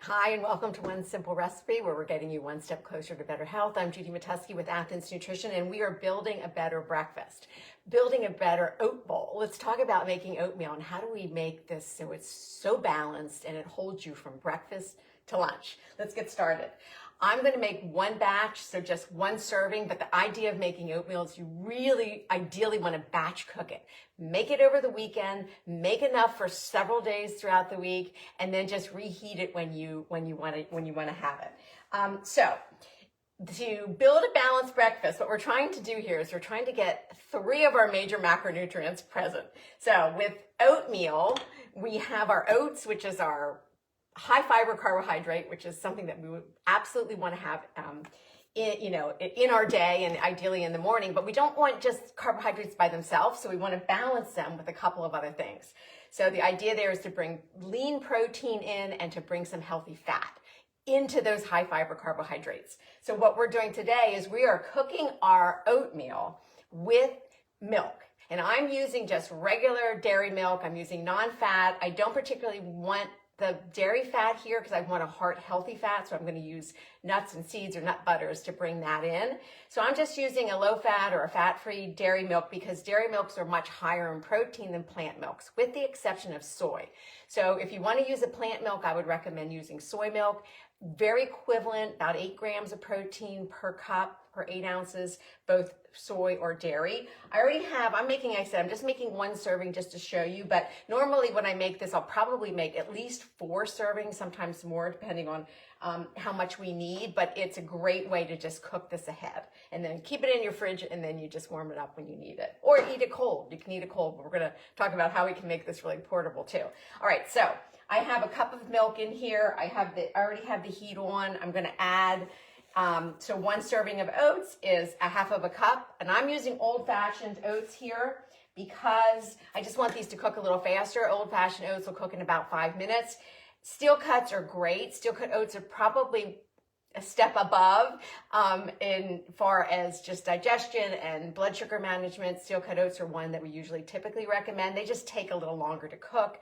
Hi, and welcome to One Simple Recipe, where we're getting you one step closer to better health. I'm Judy Matusky with Athens Nutrition, and we are building a better breakfast, building a better oat bowl. Let's talk about making oatmeal and how do we make this so it's so balanced and it holds you from breakfast to lunch. Let's get started. I'm going to make one batch, so just one serving, but the idea of making oatmeal is you really ideally want to batch cook it. Make it over the weekend, make enough for several days throughout the week, and then just reheat it when you want to have it. So to build a balanced breakfast, what we're trying to do here is we're trying to get 3 of our major macronutrients present. So with oatmeal, we have our oats, which is our high fiber carbohydrate, which is something that we would absolutely want to have in our day and ideally in the morning, but we don't want just carbohydrates by themselves, so we want to balance them with a couple of other things. So the idea there is to bring lean protein in and to bring some healthy fat into those high fiber carbohydrates. So what we're doing today is we are cooking our oatmeal with milk. And I'm using just regular dairy milk. I'm using non-fat. I don't particularly want the dairy fat here because I want a heart healthy fat, so I'm going to use nuts and seeds or nut butters to bring that in. So I'm just using a low fat or a fat-free dairy milk because dairy milks are much higher in protein than plant milks, with the exception of soy. So if you want to use a plant milk, I would recommend using soy milk. Very equivalent, about 8 grams of protein per cup, per 8 ounces, both soy or dairy. I'm just making one serving just to show you, but normally when I make this, I'll probably make at least 4 servings, sometimes more, depending on how much we need, but it's a great way to just cook this ahead. And then keep it in your fridge, and then you just warm it up when you need it. Or eat it cold. You can eat it cold, but we're gonna talk about how we can make this really portable too. All right, so I have a cup of milk in here. I already have the heat on. I'm gonna add, so 1 serving of oats is a half of a cup, and I'm using old-fashioned oats here because I just want these to cook a little faster. Old-fashioned oats will cook in about 5 minutes. Steel cuts are great. Steel cut oats are probably a step above in far as just digestion and blood sugar management. Steel cut oats are one that we usually typically recommend. They just take a little longer to cook.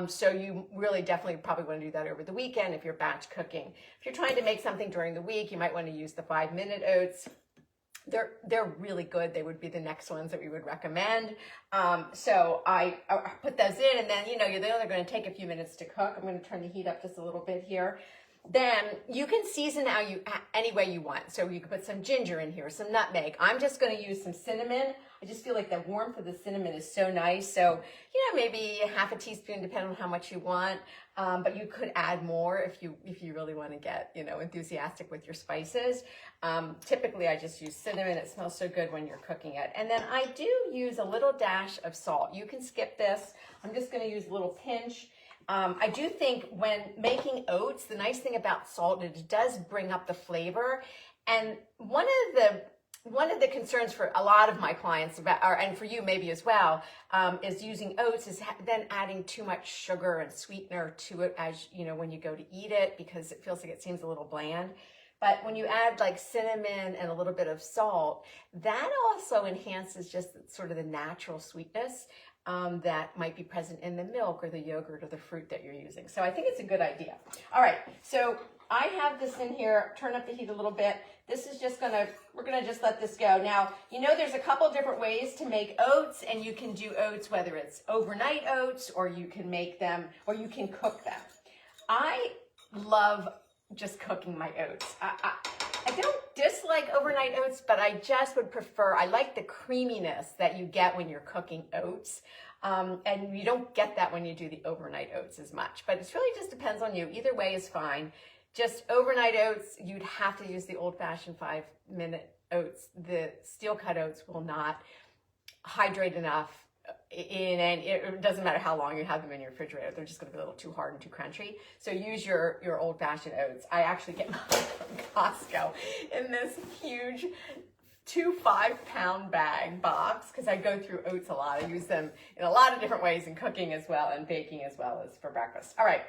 So you really definitely probably want to do that over the weekend if you're batch cooking. If you're trying to make something during the week, you might want to use the 5-minute oats. They're really good. They would be the next ones that we would recommend. So I put those in, and then, they're only going to take a few minutes to cook. I'm going to turn the heat up just a little bit here. Then you can season any way you want. So you can put some ginger in here, some nutmeg. I'm just going to use some cinnamon. I just feel like the warmth of the cinnamon is so nice. So, maybe half a teaspoon, depending on how much you want. But you could add more if you really want to get, enthusiastic with your spices. Typically, I just use cinnamon. It smells so good when you're cooking it. And then I do use a little dash of salt. You can skip this. I'm just going to use a little pinch. I do think when making oats, the nice thing about salt is it does bring up the flavor. And one of the concerns for a lot of my clients and for you maybe as well, is using oats is then adding too much sugar and sweetener to it as when you go to eat it, because it feels like it seems a little bland. But when you add like cinnamon and a little bit of salt, that also enhances just sort of the natural sweetness that might be present in the milk or the yogurt or the fruit that you're using. So I think it's a good idea. All right, so I have this in here. Turn up the heat a little bit. This is we're gonna just let this go. Now, there's a couple different ways to make oats, and you can do oats, whether it's overnight oats, or you can make them, or you can cook them. I love just cooking my oats. I don't dislike overnight oats, but I just would prefer, I like the creaminess that you get when you're cooking oats. And you don't get that when you do the overnight oats as much, but it really just depends on you. Either way is fine. Just overnight oats, you'd have to use the old-fashioned 5-minute oats. The steel cut oats will not hydrate enough and it doesn't matter how long you have them in your refrigerator. They're just going to be a little too hard and too crunchy. So use your old-fashioned oats. I actually get mine from Costco in this huge 2 5-pound bag box because I go through oats a lot. I use them in a lot of different ways in cooking as well and baking as well as for breakfast. All right.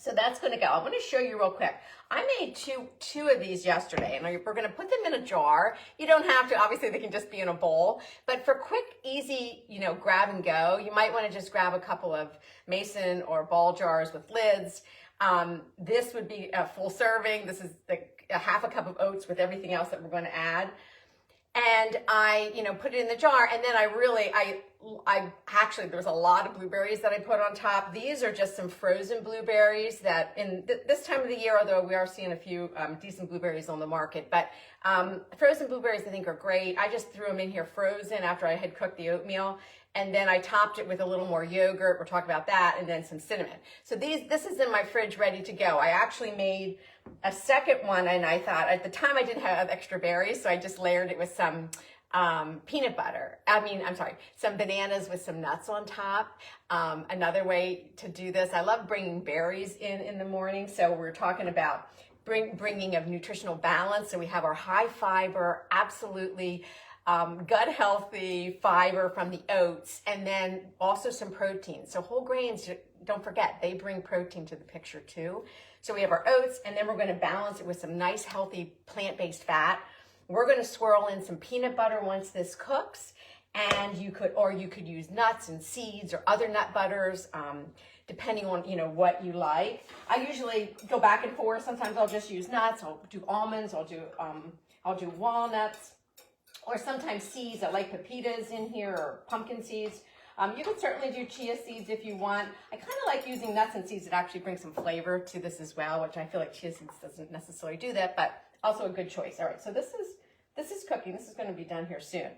So that's going to go. I want to show you real quick. I made two of these yesterday, and we're going to put them in a jar. You don't have to. Obviously, they can just be in a bowl. But for quick, easy, grab and go, you might want to just grab a couple of mason or ball jars with lids. This would be a full serving. This is a half a cup of oats with everything else that we're going to add. And I, put it in the jar, and then I actually, there was a lot of blueberries that I put on top. These are just some frozen blueberries that in this time of the year, although we are seeing a few decent blueberries on the market, but frozen blueberries I think are great. I just threw them in here frozen after I had cooked the oatmeal. And then I topped it with a little more yogurt. We'll talk about that, and then some cinnamon. So this is in my fridge ready to go. I actually made a second one, and I thought at the time I didn't have extra berries, so I just layered it with some peanut butter. Some bananas with some nuts on top. Another way to do this, I love bringing berries in the morning. So we're talking about bringing of nutritional balance. So we have our high fiber, absolutely gut healthy fiber from the oats, and then also some protein. So whole grains, don't forget, they bring protein to the picture too. So we have our oats, and then we're going to balance it with some nice healthy plant-based fat. We're going to swirl in some peanut butter once this cooks, and you could use nuts and seeds or other nut butters, depending on what you like. I usually go back and forth. Sometimes I'll just use nuts. I'll do almonds. I'll do walnuts. Or sometimes seeds. I like pepitas in here, or pumpkin seeds. You can certainly do chia seeds if you want. I kind of like using nuts and seeds that actually bring some flavor to this as well, which I feel like chia seeds doesn't necessarily do that, but also a good choice. All right, so this is cooking. This is going to be done here soon.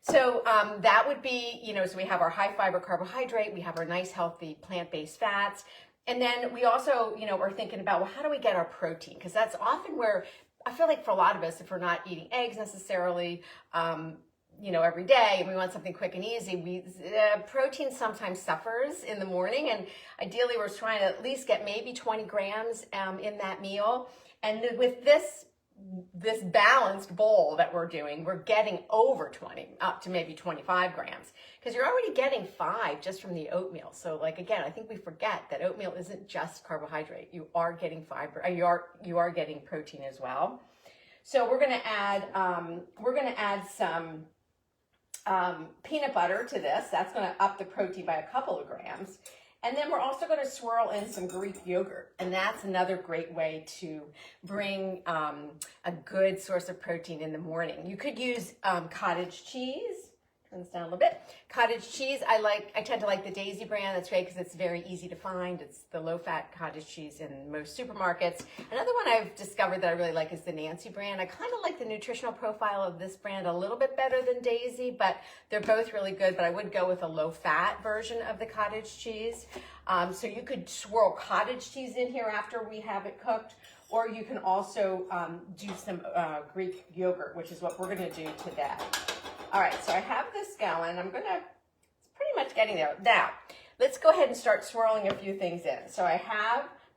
So that would be, so we have our high fiber carbohydrate, we have our nice healthy plant-based fats, and then we also, are thinking about, well, how do we get our protein? Because that's often where I feel like for a lot of us, if we're not eating eggs necessarily, every day, and we want something quick and easy, protein sometimes suffers in the morning, and ideally we're trying to at least get maybe 20 grams in that meal. And with this balanced bowl that we're doing, we're getting over 20, up to maybe 25 grams, because you're already getting 5 just from the oatmeal. So again, I think we forget that oatmeal isn't just carbohydrate. You are getting fiber, you are getting protein as well. So we're going to add some peanut butter to this. That's going to up the protein by a couple of grams. And then we're also going to swirl in some Greek yogurt. And that's another great way to bring a good source of protein in the morning. You could use cottage cheese. Turn this down a little bit. Cottage cheese, I tend to like the Daisy brand. That's great because it's very easy to find. It's the low-fat cottage cheese in most supermarkets. Another one I've discovered that I really like is the Nancy brand. I kind of like the nutritional profile of this brand a little bit better than Daisy, but they're both really good. But I would go with a low-fat version of the cottage cheese. So you could swirl cottage cheese in here after we have it cooked, or you can also do some Greek yogurt, which is what we're going to do today. All right, so I have this going. It's pretty much getting there. Now, let's go ahead and start swirling a few things in. So I'm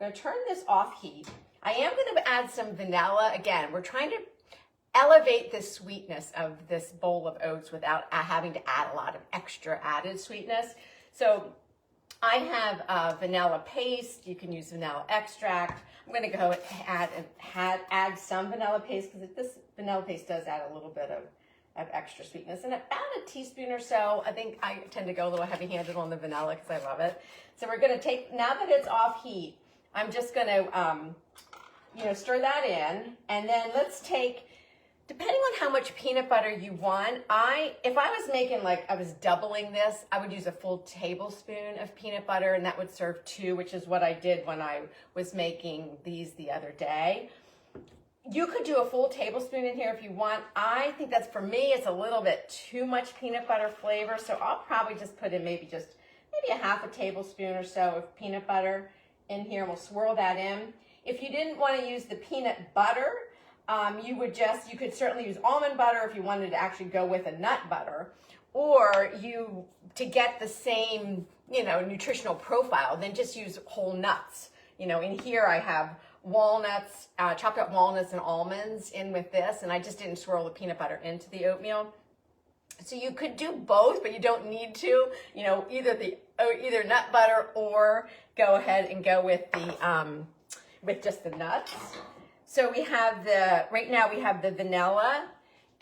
going to turn this off heat. I am going to add some vanilla. Again, we're trying to elevate the sweetness of this bowl of oats without having to add a lot of extra added sweetness. So I have vanilla paste. You can use vanilla extract. I'm going to go and add some vanilla paste, because this vanilla paste does add a little bit of extra sweetness, and about a teaspoon or so. I think I tend to go a little heavy-handed on the vanilla because I love it. So we're going to take, now that it's off heat, I'm just going to, stir that in, and then let's take, depending on how much peanut butter you want, if I was making, I was doubling this, I would use a full tablespoon of peanut butter, and that would serve 2, which is what I did when I was making these the other day. You could do a full tablespoon in here if you want. I think that's, for me, it's a little bit too much peanut butter flavor, so I'll probably just put in maybe a half a tablespoon or so of peanut butter in here, and we'll swirl that in. If you didn't want to use the peanut butter, you could certainly use almond butter if you wanted to actually go with a nut butter, or to get the same, nutritional profile, then just use whole nuts. In here I have walnuts, chopped up walnuts and almonds in with this, and I just didn't swirl the peanut butter into the oatmeal. So you could do both, but you don't need to, either nut butter, or go ahead and go with with just the nuts. So right now we have the vanilla,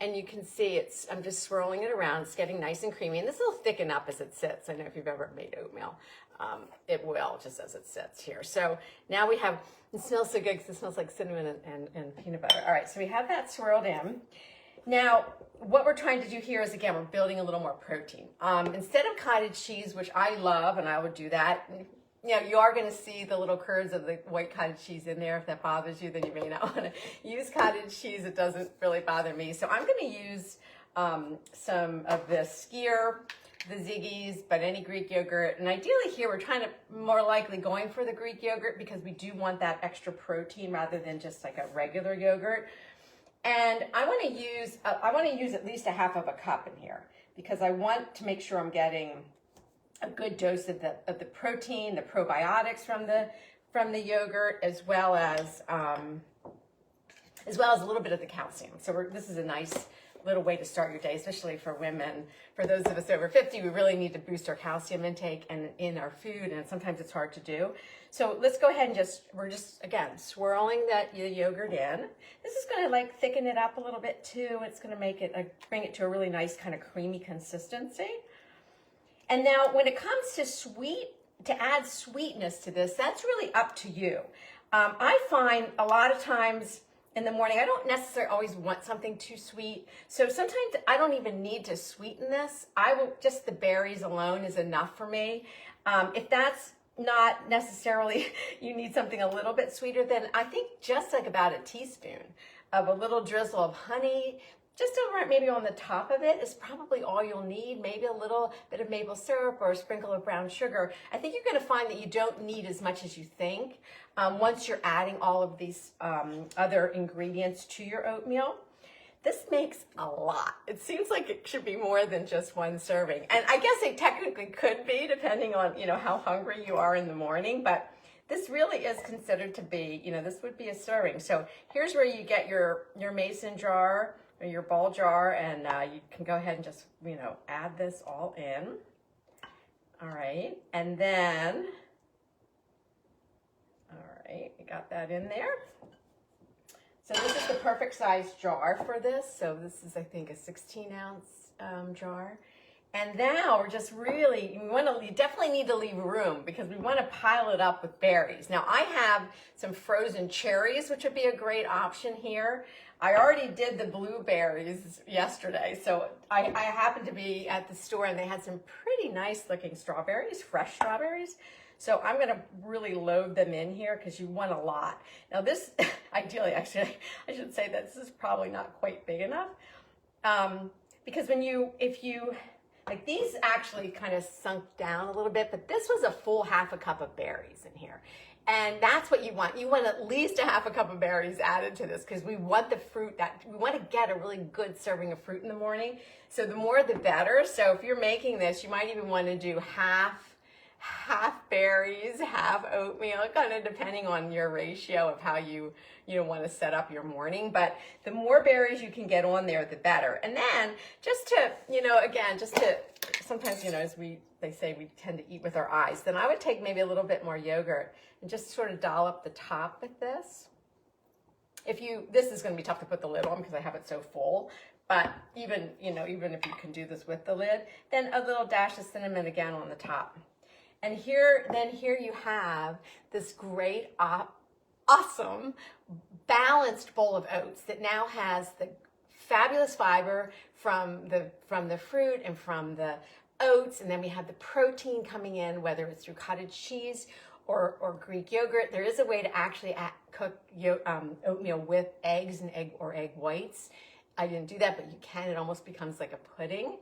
and you can see I'm just swirling it around. It's getting nice and creamy, and this will thicken up as it sits. I know if you've ever made oatmeal. it will, just as it sits here. So now we have, it smells so good because it smells like cinnamon and peanut butter. All right, so we have that swirled in. Now, what we're trying to do here is, again, we're building a little more protein. Instead of cottage cheese, which I love, and I would do that, you know, you are going to see the little curds of the white cottage cheese in there. If that bothers you, then you may not want to use cottage cheese. It doesn't really bother me. So I'm going to use some of the skyr, the Ziggy's, but any Greek yogurt. And ideally here, we're trying to more likely going for the Greek yogurt because we do want that extra protein rather than just like a regular yogurt. And I want to use at least a half of a cup in here because I want to make sure I'm getting a good dose of the protein, the probiotics from the yogurt, as well as a little bit of the calcium. So this is a nice little way to start your day, especially for women. For those of us over 50, we really need to boost our calcium intake and in our food, and sometimes it's hard to do. So let's go ahead and we're just again swirling the yogurt in. This is going to like thicken it up a little bit too. It's going to make it bring it to a really nice kind of creamy consistency. And now when it comes to add sweetness to this, that's really up to you. I find a lot of times in the morning, I don't necessarily always want something too sweet. So sometimes I don't even need to sweeten this. Just the berries alone is enough for me. If that's not necessarily, you need something a little bit sweeter, then I think just like about a teaspoon of a little drizzle of honey, just over maybe on the top of it is probably all you'll need. Maybe a little bit of maple syrup or a sprinkle of brown sugar. I think you're going to find that you don't need as much as you think once you're adding all of these other ingredients to your oatmeal. This makes a lot. It seems like it should be more than just one serving. And I guess it technically could be depending on, you know, how hungry you are in the morning, but this really is considered to be, you know, this would be a serving. So here's where you get your mason jar or your ball jar, and you can go ahead and just, you know, add this all in. All right, and then, all right, you got that in there. So this is the perfect size jar for this. So this is, I think, a 16-ounce jar. And now we're just really, you definitely need to leave room because we want to pile it up with berries. Now I have some frozen cherries, which would be a great option here. I already did the blueberries yesterday. So I happened to be at the store and they had some pretty nice looking strawberries, fresh strawberries. So I'm going to really load them in here because you want a lot. Now this, ideally, actually, I should say that this is probably not quite big enough. Because like these actually kind of sunk down a little bit, but this was a full half a cup of berries in here. And that's what you want. You want at least a half a cup of berries added to this because we want the fruit we want to get a really good serving of fruit in the morning. So the more the better. So if you're making this, you might even want to do half berries, half oatmeal, kind of depending on your ratio of how you want to set up your morning. But the more berries you can get on there, the better. And then just to, sometimes, as they say, we tend to eat with our eyes. Then I would take maybe a little bit more yogurt and just sort of dollop the top with this. This is going to be tough to put the lid on because I have it so full. But even if you can do this with the lid, then a little dash of cinnamon again on the top. And here you have this great, awesome, balanced bowl of oats that now has the fabulous fiber from the fruit and from the oats, and then we have the protein coming in, whether it's through cottage cheese or Greek yogurt. There is a way to actually cook oatmeal with eggs and egg whites. I didn't do that, but you can. It almost becomes like a pudding,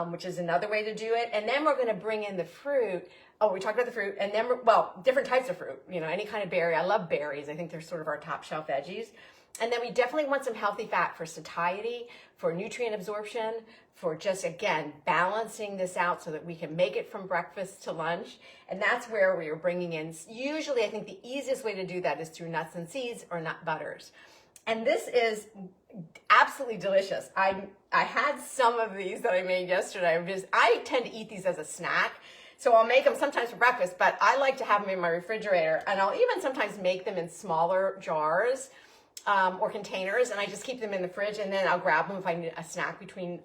which is another way to do it. And then we're going to bring in the fruit. Oh, we talked about the fruit, and then different types of fruit. Any kind of berry. I love berries. I think they're sort of our top shelf veggies. And then we definitely want some healthy fat for satiety, for nutrient absorption, for just, again, balancing this out so that we can make it from breakfast to lunch. And that's where we are bringing in, usually I think the easiest way to do that is through nuts and seeds or nut butters. And this is absolutely delicious. I had some of these that I made yesterday. I tend to eat these as a snack. So I'll make them sometimes for breakfast, but I like to have them in my refrigerator. And I'll even sometimes make them in smaller jars or containers, and I just keep them in the fridge, and then I'll grab them if I need a snack between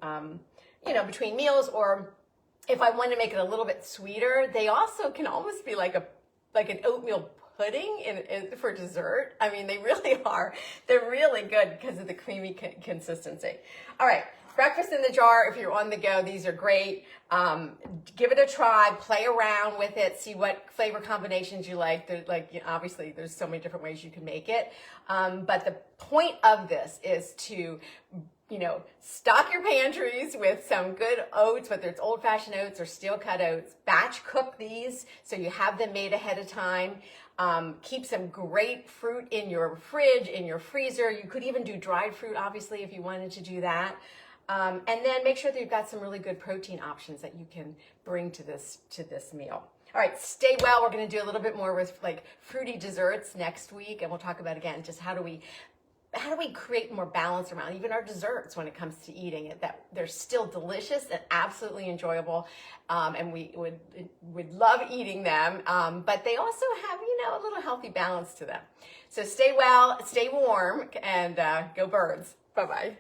meals, or if I want to make it a little bit sweeter, they also can almost be like an oatmeal pudding for dessert. I mean, they really are. They're really good because of the creamy consistency. All right, breakfast in the jar. If you're on the go, these are great. Give it a try. Play around with it. See what flavor combinations you like. Obviously, there's so many different ways you can make it. But the point of this is to stock your pantries with some good oats, whether it's old-fashioned oats or steel-cut oats. Batch cook these so you have them made ahead of time. Keep some great fruit in your fridge, in your freezer. You could even do dried fruit, obviously, if you wanted to do that. And then make sure that you've got some really good protein options that you can bring to this meal. All right, stay well. We're going to do a little bit more with like fruity desserts next week, and we'll talk about again just how do we create more balance around even our desserts when it comes to eating it, that they're still delicious and absolutely enjoyable, and we would love eating them, but they also have a little healthy balance to them. So stay well, stay warm, and go birds. Bye-bye.